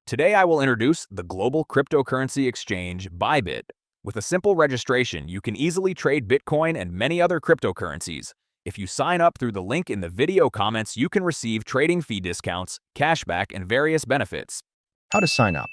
Today I will introduce the global cryptocurrency exchange Bybit. With a simple registration, you can easily trade Bitcoin and many other cryptocurrencies. If you sign up through the link in the video comments, you can receive trading fee discounts, cashback, and various benefits. How to sign up.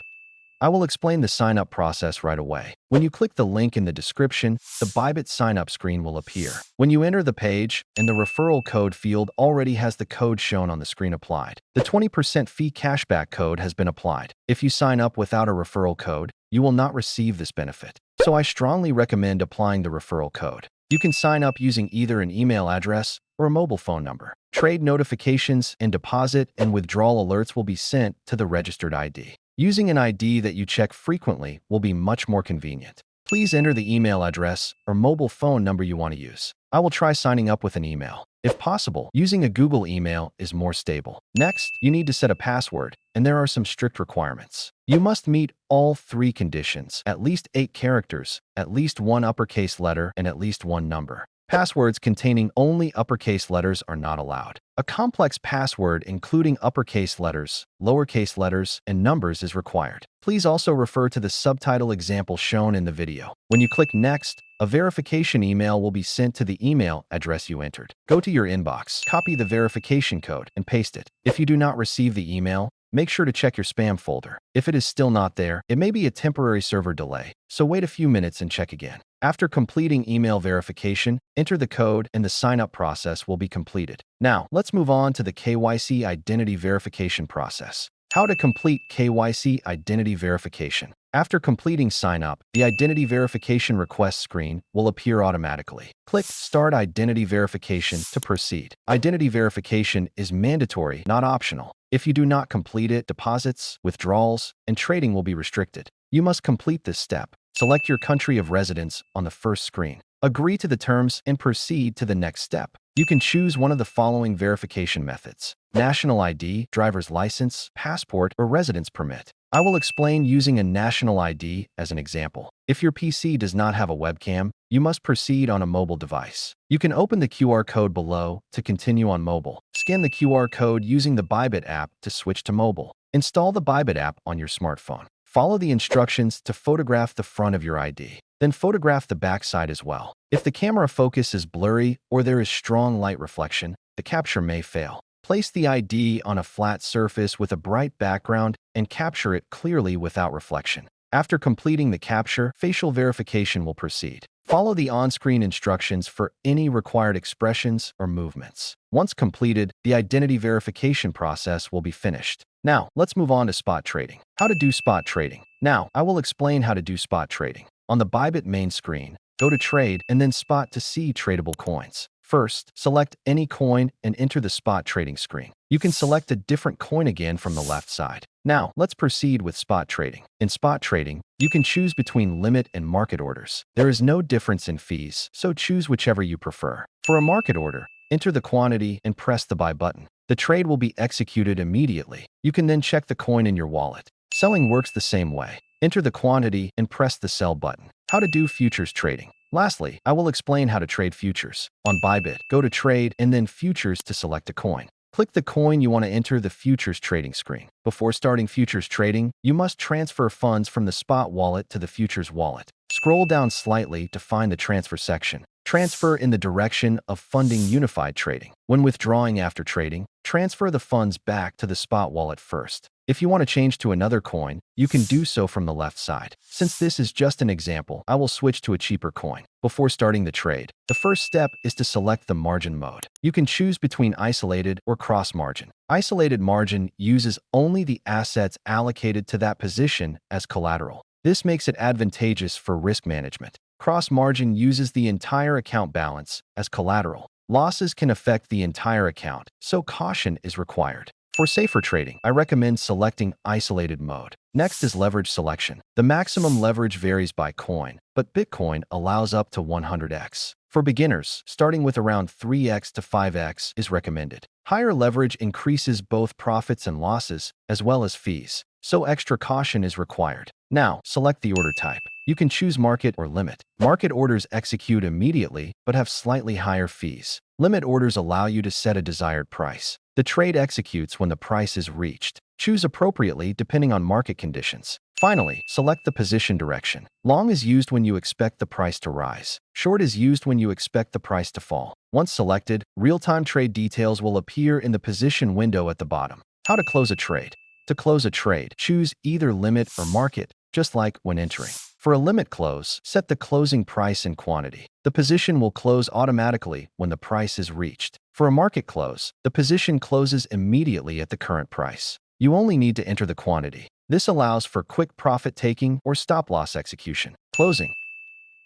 I will explain the sign-up process right away. When you click the link in the description, the Bybit sign-up screen will appear. When you enter the page, and the referral code field already has the code shown on the screen applied. The 20% fee cashback code has been applied. If you sign up without a referral code, you will not receive this benefit. So I strongly recommend applying the referral code. You can sign up using either an email address or a mobile phone number. Trade notifications and deposit and withdrawal alerts will be sent to the registered ID. Using an ID that you check frequently will be much more convenient. Please enter the email address or mobile phone number you want to use. I will try signing up with an email. If possible, using a Google email is more stable. Next, you need to set a password, and there are some strict requirements. You must meet all three conditions: at least 8 characters, at least 1 uppercase letter, and at least 1 number. Passwords containing only uppercase letters are not allowed. A complex password including uppercase letters, lowercase letters, and numbers is required. Please also refer to the subtitle example shown in the video. When you click Next, a verification email will be sent to the email address you entered. Go to your inbox, copy the verification code, and paste it. If you do not receive the email, make sure to check your spam folder. If it is still not there, it may be a temporary server delay, so wait a few minutes and check again. After completing email verification, enter the code and the sign-up process will be completed. Now, let's move on to the KYC identity verification process. How to complete KYC identity verification. After completing sign-up, the identity verification request screen will appear automatically. Click Start Identity Verification to proceed. Identity verification is mandatory, not optional. If you do not complete it, deposits, withdrawals, and trading will be restricted. You must complete this step. Select your country of residence on the first screen. Agree to the terms and proceed to the next step. You can choose one of the following verification methods: national ID, driver's license, passport, or residence permit. I will explain using a national ID as an example. If your PC does not have a webcam, you must proceed on a mobile device. You can open the QR code below to continue on mobile. Scan the QR code using the Bybit app to switch to mobile. Install the Bybit app on your smartphone. Follow the instructions to photograph the front of your ID. Then photograph the back side as well. If the camera focus is blurry or there is strong light reflection, the capture may fail. Place the ID on a flat surface with a bright background and capture it clearly without reflection. After completing the capture, facial verification will proceed. Follow the on-screen instructions for any required expressions or movements. Once completed, the identity verification process will be finished. Now, let's move on to spot trading. How to do spot trading. Now, I will explain how to do spot trading. On the Bybit main screen, go to Trade and then Spot to see tradable coins. First, select any coin and enter the spot trading screen. You can select a different coin again from the left side. Now, let's proceed with spot trading. In spot trading, you can choose between limit and market orders. There is no difference in fees, so choose whichever you prefer. For a market order, enter the quantity and press the buy button. The trade will be executed immediately. You can then check the coin in your wallet. Selling works the same way. Enter the quantity and press the sell button. How to do futures trading. Lastly, I will explain how to trade futures. On Bybit, go to Trade and then Futures to select a coin. Click the coin you want to enter the futures trading screen. Before starting futures trading, you must transfer funds from the spot wallet to the futures wallet. Scroll down slightly to find the transfer section. Transfer in the direction of funding unified trading. When withdrawing after trading, transfer the funds back to the spot wallet first. If you want to change to another coin, you can do so from the left side. Since this is just an example, I will switch to a cheaper coin. Before starting the trade, the first step is to select the margin mode. You can choose between isolated or cross margin. Isolated margin uses only the assets allocated to that position as collateral. This makes it advantageous for risk management. Cross margin uses the entire account balance as collateral. Losses can affect the entire account, so caution is required. For safer trading, I recommend selecting isolated mode. Next is leverage selection. The maximum leverage varies by coin, but Bitcoin allows up to 100x. For beginners, starting with around 3x to 5x is recommended. Higher leverage increases both profits and losses, as well as fees, so extra caution is required. Now, select the order type. You can choose market or limit. Market orders execute immediately, but have slightly higher fees. Limit orders allow you to set a desired price. The trade executes when the price is reached. Choose appropriately depending on market conditions. Finally, select the position direction. Long is used when you expect the price to rise. Short is used when you expect the price to fall. Once selected, real-time trade details will appear in the position window at the bottom. How to close a trade. To close a trade, choose either limit or market, just like when entering. For a limit close, set the closing price and quantity. The position will close automatically when the price is reached. For a market close, the position closes immediately at the current price. You only need to enter the quantity. This allows for quick profit-taking or stop-loss execution. Closing.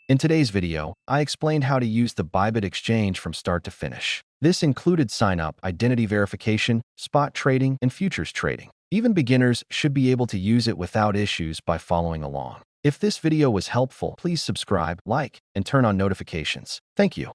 In today's video, I explained how to use the Bybit exchange from start to finish. This included sign-up, identity verification, spot trading, and futures trading. Even beginners should be able to use it without issues by following along. If this video was helpful, please subscribe, like, and turn on notifications. Thank you.